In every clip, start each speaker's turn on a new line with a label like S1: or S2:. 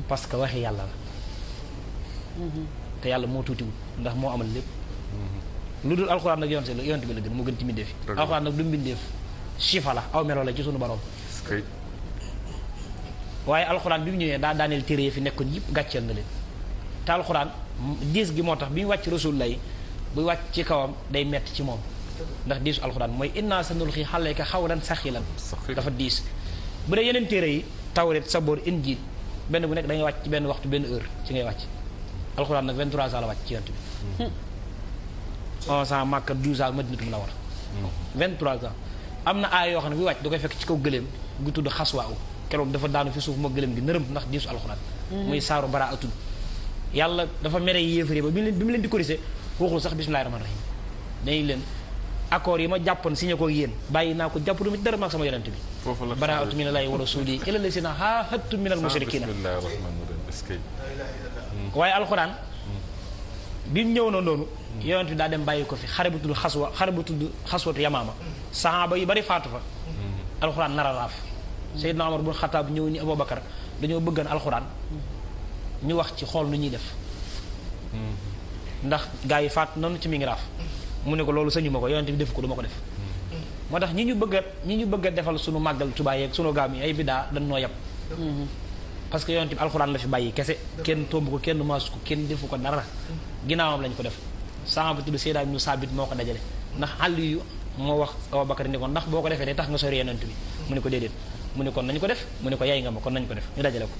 S1: parce que waxi yàlla la. te yàlla moo tuutiwul ndax moo amal lépp. lu dul alxuraan nag yonte bi la gën moo gën ci mbindeef yi. alxuraan nag du mbindeef shifa la aw melo la ci sunu borom. waaye alxuraan bi mu ñëwee daa daaneel téere yi fi nekkoon yëpp gàcceel na leen te alxuraan diis gi moo tax bi ñu wàcc rasul lay buy wàcc ci kawam day metti ci moom ndax diisu alxuraan mooy inna sanulqi alayka qawlan saqilan dafa diis. bu dee yeneen téere yi tawret saboor injiil benn bu nekk da ngay wàcc ci benn waxtu benn heure ci ngay wàcc alxuraan nag 23 ans la wàcc ci yonent bi 11 ans Makka 12 ans Madinatu Munawwara 23 ans am na aaya yoo xam ne bi wàcc da koy fekk ci kaw gëléem gu tudd xaswaa keroog dafa daanu fi suuf moo gëléem gi nërëm ndax diisu alxuraan muy saaru baraatul yàlla dafa mere yéefare ba bi mu leen di corriger waxul sax bismillaahi rahmaani rahiim dañuy leen accord yi ma jàppoon signé ko yéen bàyyi naa ko jàpp du dara maag sama yonent bi baraatu minallaahi wa rasuulihi ilaa llaziina aahadtum minal mushrikiina waaye alxuraan bi mu ñëw na noonu yonent bi daa dem bàyyi ko fi xare bu tudd xaswatu yamaama saxaaba yi bari faatu fa alxuraan nar a raaf Seydina Omar bun Xataab ñëw ni Abubakar dañoo bëggan alxuraan ñu wax ci xool nu ñuy def ndax gaa yi faat noonu ci mi ngi raaf mu ne ko loolu sañu ma ko yonent bi def ko du ma ko def moo tax ñi ñu bëgg a defal sunu màggal Tuubaa yeeg sunu gaam yi ay biddaa dañ noo yab parce que yonent bi alxuraan la fi bàyyi kese kenn tomb ko kenn maasu ko kenn defu ko dara ginnaawam lañ ko def saxaaba tudd Seydina ibnu Saabit moo ko dajale ndax Aliyu moo wax Abubakar ni ko ndax boo ko defee day tax nga sori yonent bi mu ne ko déedéet mu ne kon nañ ko def mu ne ko yaay nga ma kon nañ ko def ñu dajale ko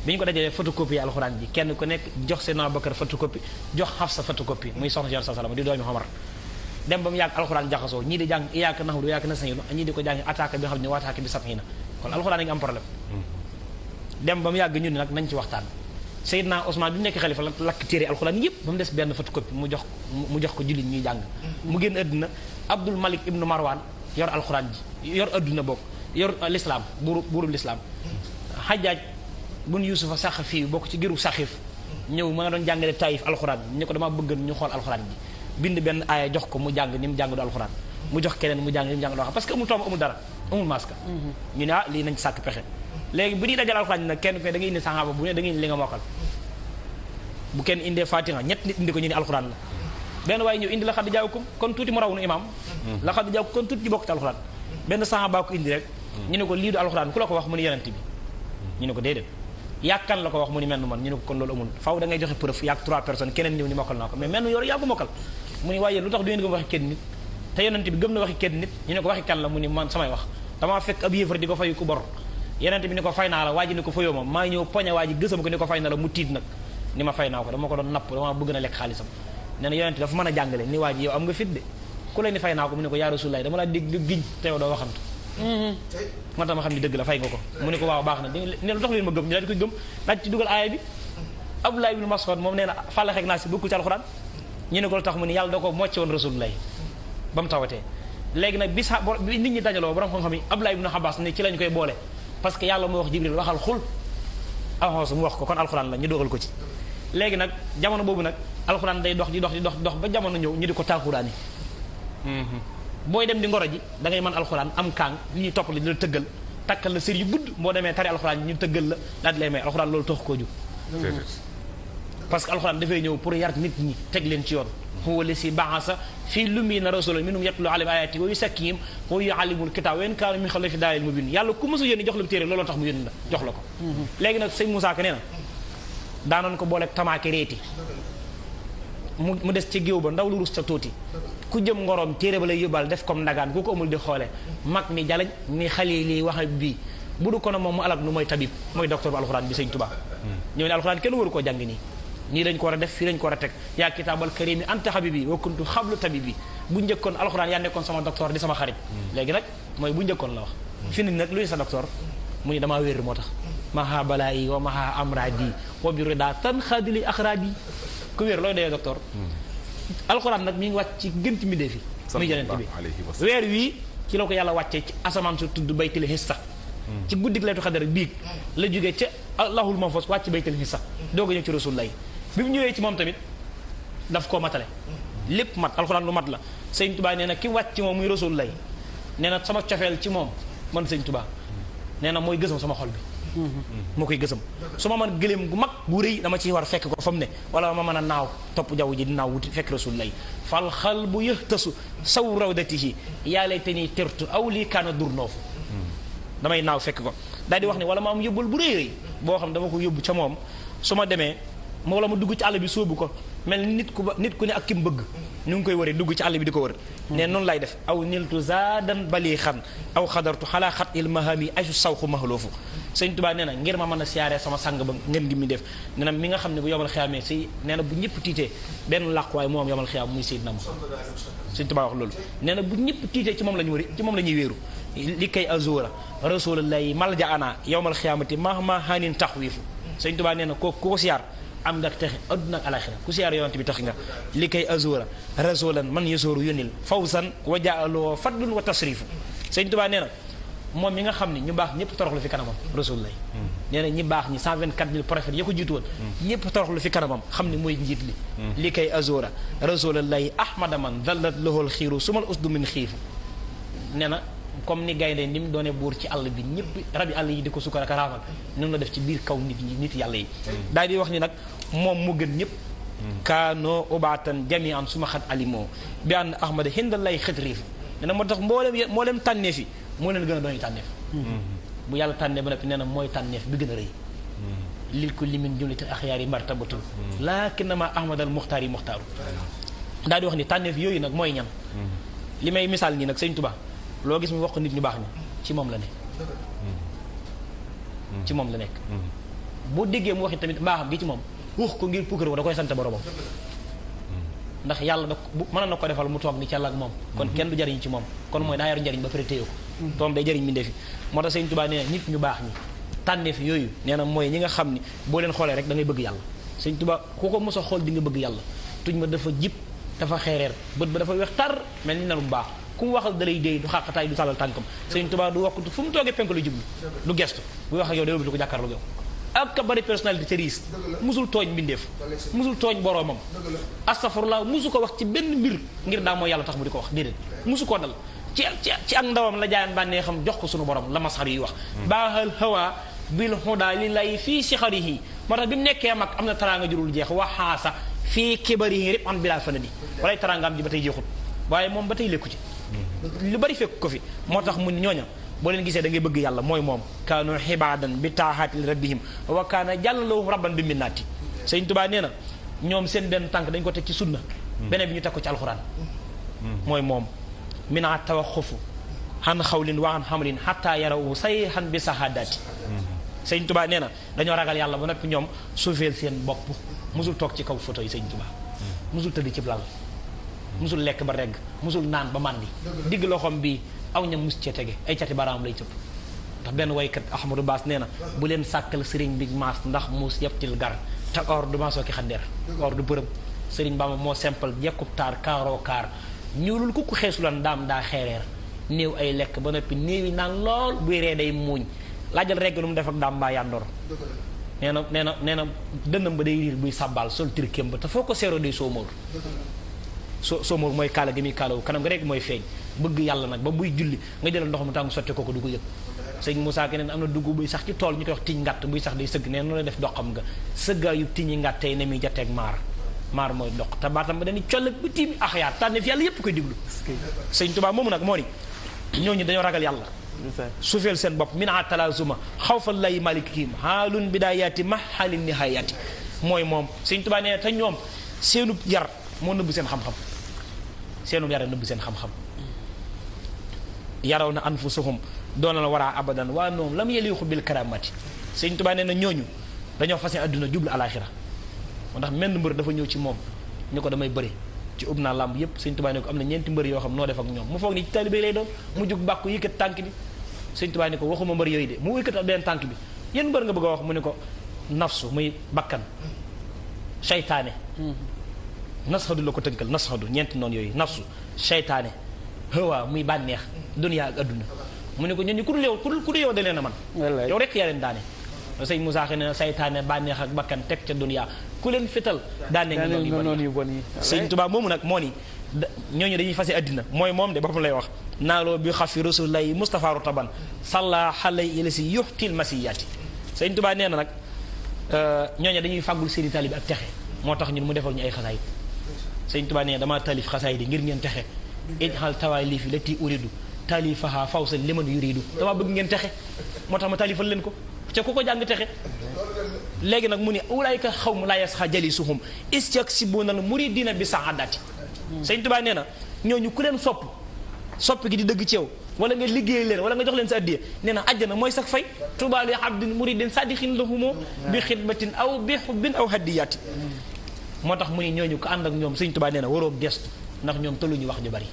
S1: bi ñu ko dajalee photocopie alxuraan ji kenn ku nekk jox Seydina Abubakar photocopie jox Xafsa photocopie muy soxna si sallallahu alayhi wasallam di doomi Omar dem ba mu yàgg alxuraan jaxasoo ñii di jàng iyaaka na'budu wa iyaaka nasta'iin ñii di ko jàng attaque bi nga xam ne waataake bi sab'ina kon alxuraan yi nga am problème dem ba mu yàgg ñun nag nañ ci waxtaan Seydina Ousmane bi mu nekk xalifa lakk téere alxuraan yëpp ba mu des benn photocopie mu jox ko jullit ñuy jàng mu génn àddina Abdul Malik ibnu Marwan yor alxuraan ji yor àdduna bokk yor l'islam buurub l'islam Xajaaj bun Yuusufa Saxafi bokk ci giru Saxif ñëw ma nga doon jàngale Taayif alxuraan ñu ko dama bëgg ñu xool alxuraan ji bind benn aaya jox ko mu jàng ni mu jàng du alxuraan mu jox keneen mu jàng ni mu jàng du alxuraan parce que amul tomb amul dara amul maska ñu ne lii nañ sàkk pexe léegi bu ñuy dajal alxuraan ji nag kenn ku ne da ngay indi saxaaba bu ne da ngay indi li nga mokkal bu kenn indee Fatiha ñett nit indi ko ñu ne alxuraan la benn waaye ñëw indi la xadd jaaw kon tuuti mu raw nu imaam la xadd jaaw kon tuuti ci bokk ci alxuraan benn saxaaba ko indi rek ñu ne ko lii du alxuraan ku la ko wax mu ne yonent bi ñu ne ko déedéet yàkkan la ko wax mu ni menn man ñu ne ko kon loolu amul faaw da ngay joxe preuve yàgg 3 personnes keneen ñëw ni mokkal naa ko mais menn yor yaa ko mokkal mu ni waaye lu tax du ngeen gëm waxi kenn nit te yonent bi gëm na waxi kenn nit ñu ne ko waxi kan la mu ni man samay wax damaa fekk ab yéefar di ko fay ku bor yonent bi ni ko fay naa la waa ji ni ko fayoo ma maa ñëw poñe waa ji gësam ko ni ko fay na la mu tiit nag ni ma fay naa ko dama ko doon napp dama bëgg na lekk xaalisam nee na yonent dafa mën a jàngale ni waa ji yow am nga fit de ku lay ni fay naa ko mu ne ko yaa Rasulullaah dama laa dégg giñ te yow doo waxantu moo tax ma xam ni dëgg la fay nga ko mu ne ko waaw baax na ne lu tax leen ma gëm ñu daal di koy gëm daal ci dugal aaya bi Abdullah ibn Mas'ud moom nee na fàlla xeeg naa si bokkul ci alxuraan ñu ne ko lu tax mu ni yàlla da ko mocce woon Rasulullah ba mu tawatee léegi nag bi nit ñi dajaloo borom xam-xam yi Abdullah ibn Abbas ne ci lañ koy boole parce que yàlla moo wax Jibril waxal xul avance mu wax ko kon alxuraan la ñu dogal ko ci léegi nag jamono boobu nag alxuraan day dox di dox ba jamono ñëw ñu di ko taaxuraani booy dem di ngoro ji da ngay mën alxuraan am kaang li ñuy topp la di la tëggal takkal la sër yu gudd boo demee tari alxuraan ñu tëggal la daal di lay may alxuraan loolu tax koo jóg parce que alxuraan dafay ñëw pour yar nit ñi teg leen ci yoon huwa llazi ba'asa fii lummiina rasuulan minhum yatlu alayhim aayaatihi wa yuzakkihim wa yu'allimuhumul kitaaba wa in kaanu min qablu lafii dalaalin mubiin yàlla ku mësa yónni jox la téere looloo tax mu yónni la jox la ko léegi nag sëñ Moussa Ka nee na daanoon ko booleeg tamaake réeti mu des ci géew ba ndaw lu rus sa tuuti ku jëm ngoroom téere ba lay yóbbaal def comme ndagaan ku ko amul di xoole mag ni jalañ ni xalili wax bii bu du ko na moom mu alak nu mooy tabib mooy docteur bu alxuraan bi sëñ Tuubaa ñëw ne alxuraan kenn waru koo jàng nii lañ ko war a def fii lañ ko war a teg yaa kitaabal karimi anta habibi wa kuntu xablu tabibi bu njëkkoon alxuraan yaa nekkoon sama docteur di sama xarit léegi nag mooy bu njëkkoon la wax fi ni nag luy sa docteur mu ni damaa wér moo tax maha balaayi wa maha amradi wa bi rida tan xaadili axraadi ku wér looy doyee docteur alxuraan nag mi ngi wàcc ci gën ci mbindee fi muy yonent bi weer wii ci la ko yàlla wàccee ci asamaan su tudd baytil hissa ci guddik laytu xadar biig la jógee ca allahul mahfuz wàcc baytil hissa doog a ñëw ci rasulullah bi mu ñëwee ci moom tamit daf koo matale lépp mat alxuraan lu mat la sëñ Tuubaa nee na ki wàcc ci moom muy rasulullah nee na sama cofeel ci moom man sëñ Tuubaa nee na mooy gësam sama xol bi moo koy gësam su ma mën gëléem gu mag gu rëy dama ciy war fekk ko fa mu ne wala ma mën a naaw topp jaww ji di naaw wuti fekk rasulullah fal xal bu yëhtasu saw rawdatihi yaa laytanii tirtu aw lii kaana dur noofu damay naaw fekk ko daal di wax ne wala ma am yóbbul bu rëy boo xam dama ko yóbbu ca moom su ma demee wala ma dugg ci àll bi sóobu ko mel ni nit ku ne ak ki mu bëgg ñu ngi koy wëree dugg ci àll bi di ko wër ne noonu lay def aw niltu zaadan balixan aw xadartu xalaa xat il mahami asu sawxu mahaloofu sëñ Tuubaa nee na ngir ma mën a siyaaree sama sang ba ngeen gi mi def nee na mi nga xam ne bu yomal xiyaamee si nee na bu ñëpp tiitee benn làquwaay moo am yomal xiyaam muy Seydina Muhammad sëñ Tuubaa wax loolu nee na bu ñëpp tiitee ci moom la ñu wëri ci moom la ñuy wéeru li kay azura rasulullahi malja ana yowmal xiyaamati mahma hanin taxwiifu sëñ Tuubaa nee na ku ko siyaar am nga texe adduna ak alaxira ku siyaar yonent bi tax nga li kay azura rasulan man yasooru yunil fawsan wa jaaloo fadlun wa tasrifu sëñ Tuubaa nee na moom mi nga xam ne ñu baax ñëpp toroxlu fi kanamam rasulullah nee na ñi baax ñi 124 000 prophètes ya ko jiitu woon ñëpp toroxlu fi kanamam xam ne mooy njiit li kay azura rasulallahi ahmada man dallat lahul xiiru sumal usdu min xiifu nee na comme ni gaynde ni mu doone buur ci àll bi ñëpp rabi àll yi di ko sukkar ak raafal noonu la def ci biir kaw nit yàlla yi daal di wax ni nag moom mu gën ñëpp kaanoo ubaatan jamian suma xat alimoo bi ànd ahmada hindal lay xët riif nee na moo tax mboolem tànneef yi moo leen gën a doon tànneef bu yàlla tànnee ba noppi nee na mooy tànneef bi gën a rëy lil ko limin jumlatil axyaar yi martabatul laakinama ahmadal muxtaar yi muxtaaru daal di wax ni tànneef yooyu nag mooy ñan li may misaal nii nag sëñ Tuubaa loo gis mu wax nit ñu baax ñi ci moom la nekk ci moom la nekk boo déggee mu waxi tamit mbaaxam gi ci moom wax ko ngir pukkar da koy sant boromam ndax yàlla da mën na ko defal mu toog ni ci yàlla ak moom kon kenn du jariñ ci moom kon mooy daa yor njariñ ba pare téye ko toom day jariñ mi ndefi moo tax sëñ Tuubaa nee na nit ñu baax ñi tànneef yooyu nee na mooy ñi nga xam ni boo leen xoolee rek da ngay bëgg yàlla sëñ Tuubaa ku ko mos a xool di nga bëgg yàlla tuñ ma dafa jib dafa xeereer bët ba dafa weex tar mel ni na lu baax ku mu waxal dalay déy du xàqataay du sàllal tànkam sëñ Tuubaa du wakkutu fu mu toogee penk lu jublu du gestu bu wax ak yow day wëlbati ko jàkkaarloo yow ak ka bari personnalité riis musul tooñ mbindeef musul tooñ boroomam astafurlah musu ko wax ci benn mbir ngir daa mooy yàlla tax mu di ko wax déedéet musu koo dal ci ak ndawam la jaayaan bànnee xam jox ko sunu borom la masxar yi wax baaxal hawa bil huda li lay fii sixarihi moo tax bi mu nekkee mag am na taraanga jurul jeex waxaasa fii kibarihi rip an bilaa fanadi walay taraangaam ji ba tey jeexut waaye moom ba tey lekku ci lu bari fekk ko fi moo tax mu ñooña boo leen gisee da ngay bëgg yàlla mooy moom kaanu xibaadan bi taaxaati li rabbihim wa kaana jàllalahum rabban bi minnaati sëñ Tuubaa nee na ñoom seen benn tànk dañ ko teg ci sunna beneen bi ñu teg ko ci alxuraan mooy moom mina tawaxufu xan xawlin wa an xamlin xataa yarawu say xan bi sahaadaati sëñ Tuubaa nee na dañoo ragal yàlla ba noppi ñoom suufeel seen bopp musul toog ci kaw photo yi sëñ Tuubaa musul tëdd ci lal musul lekk ba regg musul naan ba màndi digg loxoom bi aw ñam mus cee tege ay cati baraam lay cëpp ndax benn waykat Ahmadou Baas nee na bu leen sàkkal sëriñ bi maas ndax muus yeptil gar te or du maasoo ki xandeer or du bërëm sëriñ Bamba moo simple jekkub taar kaaroo kaar ñuulul ku ko xeesulan daam daa xeereer néew ay lekk ba noppi néew yi naan lool buy ree day muuñ laajal regg lu mu def ak daam mbaa yàndoor nee na dënnam ba day riir buy sàbbaal sol tirkéem ba te foo ko seeroo day soomóor soomóor mooy kaala gi muy kaalawu kanam nga rek mooy feeñ bëgg yàlla nag ba buy julli nga jëlal ndox mu tàng sotti ko du ko yëg sëñ Moussa keneen am na dugub buy sax ci tool ñu koy wax tiñ ngàtt buy sax day sëgg nee noonu la def doxam nga sëggaayu tiñi ngàttey ne muy jateeg maar mooy dox te baatam ba dañuy coll ba tiimi axyaar tànne fi yàlla yépp koy diglu sëñ Tuubaa moomu nag moo ni ñooñu dañoo ragal yàlla suufeel seen bopp min a talazuma xawfa lay malikihim xaalun bidayaati ma xaalin nihayaati mooy moom sëñ Tuubaa nee te ñoom seenub yar moo nëbb seen xam-xam seenub yar nëbb seen xam-xam yaraw na anfusahum doonal waraa abadan waa noom lam yeliixu bil karamati sëñ Tuubaa nee na ñooñu dañoo fase àdduna jublu alaxira moo tax menn mbër dafa ñëw ci moom ñu ko damay bëri ci ub naa làmb yépp sëñ Tuubaa ne ko am na ñeenti mbër yoo xam noo def ak ñoom mu foog ni ci taalibe lay doon mu jug bàkku yëkkat tànk bi sëñ Tuubaa ne ko waxuma mbër yooyu de mu yëkkat benn tànk bi yéen mbër nga bëgg a wax mu ne ko nafsu muy bakkan seytaane nasxadu la ko tënkal nasxadu ñeenti noonu yooyu nafsu seytaane hawa muy bànneex duniyaa ak adduna mu ne ko ñun ñu ku dul yow da leen a man yow rek yaa leen daane sëñ Moussa xëy na saytaane bànneex ak bakkan teg ca duniyaa ku leen fital daane nga noonu yu bon yi sëñ Tuubaa moomu nag moo ni ñooñu dañuy fase addina mooy moom de boppam lay wax naaloo bi xafi rasulullahi Mustafa rotaban salla xalay ila si yuxtil masiyaati sëñ Tuubaa nee na nag ñooñu dañuy fàggul seeni taalib ak texe moo tax ñun mu defal ñu ay xasaayit sëñ Tuubaa nee na damaa taalif xasaayit yi ngir ngeen texe ijxal tawaalif lati uridu taalifaha fawsan liman yuridu damaa bëgg ngeen texe moo tax ma taalifal leen ko ca ku ko jàng texe léegi nag mu ni ulaayka xawmu laa yasxa jalisuhum istaksibuna al muridina bi saadati sëñ Tuubaa nee na ñooñu ku leen sopp gi di dëgg ci yow wala nga liggéey leen wala nga jox leen sa addiya nee na àjjana mooy sax fay Tuubaa li abdin muridin sadixin lahumoo bi xidmatin aw bi xubbin aw hadiyati moo tax mu ni ñooñu ko ànd ak ñoom sëñ Tuubaa nee na waroo gestu ndax ñoom tolluñu wax ju bari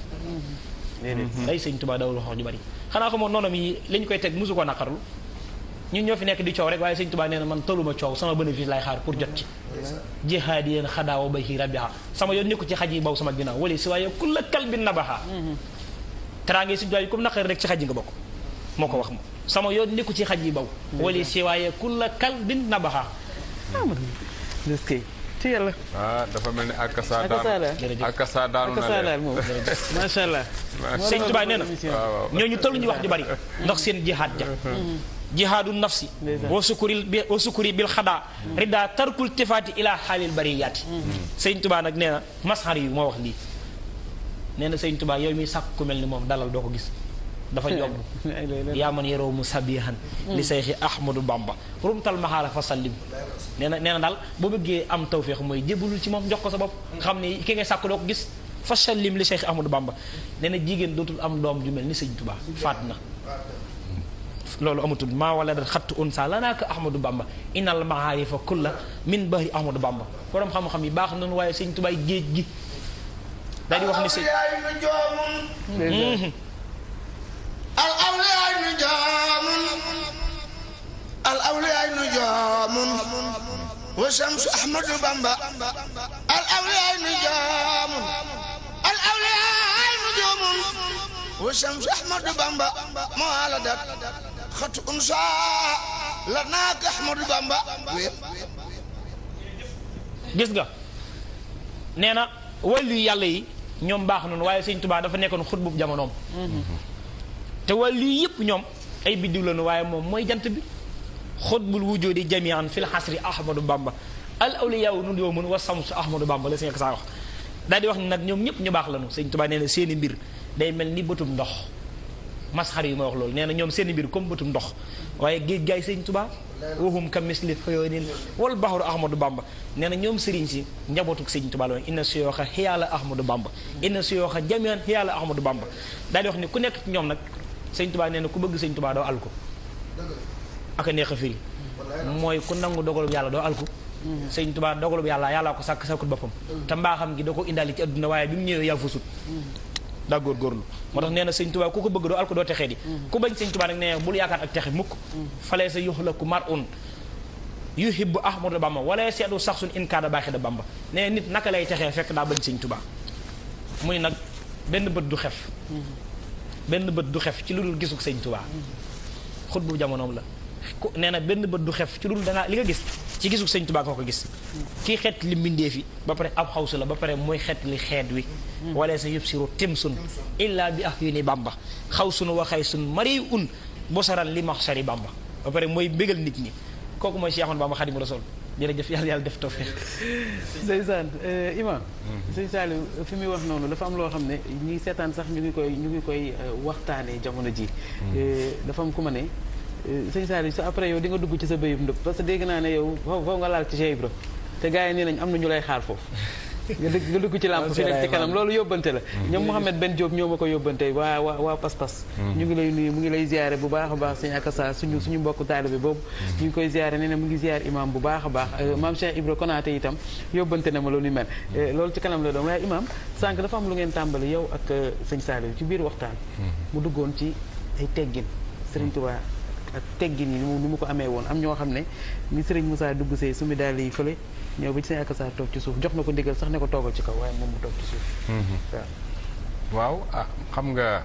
S1: day sëñ Tuubaa dawul wax ju bari xanaa xamoo noonam yi li ñu koy teg mosu koo naqarlu ñun ñoo fi nekk di coow rek waaye sëñ Tuubaa nee na man tolluma coow sama bénéfice lay xaar pour jot ci jihaad yéen xadaawa bay xii rabiha sama yoon nekku ci xaj yi baw sama ginnaaw wala si waaye kulla kalbin nabaha teraange sëñ Tuubaa yi comme naqari rek ci xaj yi nga bokk moo ko wax moom sama yoon nekku ci xaj yi baw wala si waaye kulla kalbin nabaha
S2: ci yàlla
S3: dafa mel ni akasa daanu na
S2: moom macha allah
S1: sëñ Tuubaa nee na ñooñu tolluñu wax ju bari ndax seen jihaad ja jihaadu nafsi wa sukuri bil xadaa rida tarkul tifaati ila xaalil bariyaati sëñ Tuubaa nag nee na masxar yu moo wax lii nee na sëñ Tuubaa yow mi sàkk ku mel ni moom dalal doo ko gis dafa yomb yaa man yeroo mu sabihan li sayxi ahmadou bamba rumtal maxaala fa sallim nee na daal boo bëggee am tawféex mooy jébbalul ci moom jox ko sa bopp xam ne ki ngay sàkk doo ko gis fa sallim li sayxi ahmadou bamba nee na jigéen dootul am doom ju mel ni sëñ Tuubaa faat na loolu amatul maa wala da xattu unsa lanaaka ahmadou bamba inal maarifa kulla min bahri ahmadou bamba borom xam-xam yi baax nañu waaye sëñ Tuubaa géej gi daal di wax ni sëñ
S4: al awliyaa nujaamun wa shamsu ahmadu bamba al awliyaa nujaamun wa shamsu ahmadu bamba moo aladat xatu unsa la naak ahmadu bamba
S1: gis nga nee na wàllu yàlla yi ñoom baax nañu waaye sëñ Tuubaa dafa nekkoon xut bu jamonoom te wàllu yëpp ñoom ay biddiw lañu waaye moom mooy jant bi xutbul wujudi jamian fil xasri ahmadou bamba al awliyaa nu yoomun wa samsu ahmadou bamba la sëñ saa wax daal di wax ni nag ñoom ñëpp ñu baax lañu sëñ Tuubaa nee na seeni mbir day mel ni bëtum ndox masxar yi ma wax loolu nee na ñoom seeni mbir comme bëtum ndox waaye géej gaay sëñ Tuubaa wahum ka misli xëyoonil wal baxaru ahmadou bamba nee na ñoom sëriñ si njabootuk sëñ Tuubaa la inna siyooxa xiyaala ahmadou bamba inna siyooxa jamian xiyaala ahmadou bamba daal di wax ni ku nekk ci ñoom nag sëñ Tuubaa nee na ku bëgg sëñ Tuubaa doo alku ak a neex a firi mooy ku nangu dogalub yàlla doo alku sëñ Tuubaa dogalub yàllaa ko sàkkut boppam te mbaaxam gi da ko indaali ci adduna waaye bi mu ñëwee yaa fa sut daa góorgóorlu moo tax nee na sëñ Tuubaa ku ko bëgg doo alku doo texee di ku bañ sëñ Tuubaa nag nee bul yaakaar ak texe mukk falee sa yuxlaku mar'un yuhibbu ahmadu bamba wala seetu sax suñ inkaada baaxi da bamba nee nit naka lay texee fekk daa bañ sëñ Tuubaa muy nag benn bët du xef ci lu dul gisuk sëñ Tuubaa xut bu jamonoom la nee na benn bët du xef ci lu dul dangaa li nga gis ci gisuk sëñ Tuubaa nga ko gis kii xeet li mbindee fi ba pare ab xawsu la ba pare mooy xeet li xeet wi wala sa yëpp siru timsun illa bi ah yu ni bamba xawsun wa xaysun mari un bosaran li maxsari bamba ba pare mooy bégal nit ñi kooku mooy Cheikh Ahmadou Bamba Xaadimu Rasuul jërëjëf yàlla def tawfiq
S2: ndeysaan imam sëñ Saliou fi muy wax noonu dafa am loo xam ne ñi seetaan sax ñu ngi koy waxtaanee jamono ji dafa am ku ma ne sëñ Saliou sa après yow di nga dugg ci sa béyum ndëpp parce que dégg naa ne yow faw nga laal ci Cheikh Ibra te gars yi nee nañ am na ñu lay xaar foofu nga dugg ci làmp fi nekk ci kanam loolu yóbbante la ñoom Mouhamed Ben Diop ñoo ma ko yóbbante waa pas-pas ñu ngi lay nuyu mu ngi lay ziare bu baax a baax sëñ Akassa suñu mbokk taalibe boobu ñu ngi koy ziare nee na mu ngi ziare imam bu baax a baax maam Cheikh Ibra Konaté itam yóbbante na ma loolu mel loolu ci kanam la doon waaye imam sànq dafa am lu ngeen tàmbali yow ak sëñ Saliou ci biir waxtaan mu duggoon ci ay teggin Sëriñ Tuubaa ak teggin yi ni mu ko amee woon am ñoo xam ne ni Sëriñ Moussa dugg see su mi daal yi fële ñëw ba ci sëñ Akassa toog ci suuf jox na ko ndigal sax ne ko toogal ci kaw waaye moom mu toog ci suuf
S3: waaw xam nga